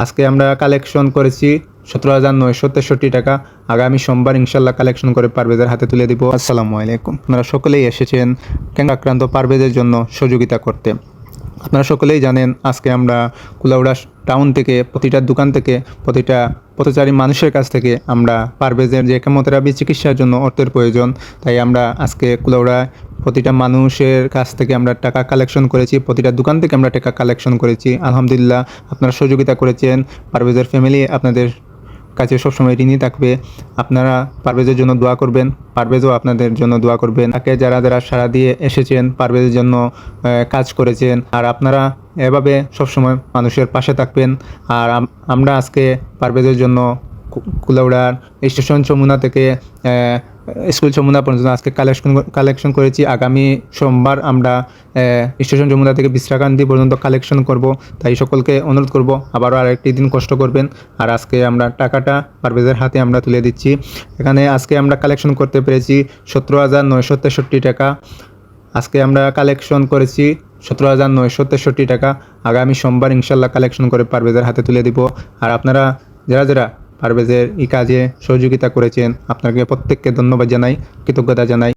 আজকে আমরা কালেকশন করেছি 17,963 টাকা। আগামী সোমবার ইনশাল্লাহ কালেকশন করে পারভেজের হাতে তুলে দিব। আসসালামু আলাইকুম। আপনারা সকলেই এসেছেন ক্যাঙ্গা আক্রান্ত পারভেজের জন্য সহযোগিতা করতে। আপনারা সকলেই জানেন আজকে আমরা কুলাউড়া টাউন থেকে প্রতিটা দোকান থেকে প্রতিটা পথচারী মানুষের কাছ থেকে আমরা পারভেজের যে কেমোথেরাপি চিকিৎসার জন্য অর্থের প্রয়োজন, তাই আমরা আজকে কুলাউড়া প্রতিটা মানুষের কাছ থেকে আমরা টাকা কালেকশন করেছি, প্রতিটা দোকান থেকে আমরা টাকা কালেকশন করেছি। আলহামদুলিল্লাহ আপনারা সহযোগিতা করেছেন। পারভেজের ফ্যামিলি আপনাদের কাছে সবসময় ঋণী থাকবে। আপনারা পারভেজের জন্য দোয়া করবেন, পারভেজও আপনাদের জন্য দোয়া করবেন। তাকে যারা যারা সাড়া দিয়ে এসেছেন, পারভেজের জন্য কাজ করেছেন, আর আপনারা এভাবে সবসময় মানুষের পাশে থাকবেন। আর আমরা আজকে পারভেজের জন্য কুলাউড়ার স্টেশন যমুনা থেকে স্কুল যমুনা পর্যন্ত আজকে কালেকশন করেছি। আগামী সোমবার আমরা স্টেশন যমুনা থেকে বিশ্রাকান্তি পর্যন্ত কালেকশন করব। তাই সকলকে অনুরোধ করব আবারও আরেকটি দিন কষ্ট করবেন। আর আজকে আমরা টাকাটা পারভেজের হাতে আমরা তুলে দিচ্ছি। এখানে আজকে আমরা কালেকশন করতে পেরেছি 17,963 টাকা। আজকে আমরা কালেকশন করেছি 17,963 টাকা। আগামী সোমবার ইনশাল্লাহ কালেকশন করে পারভেজের হাতে তুলে দিব। আর আপনারা যারা যারা পারভেজের এই কাজে সহযোগিতা করেছেন, আপনাকে প্রত্যেককে ধন্যবাদ জানাই, কৃতজ্ঞতা জানাই।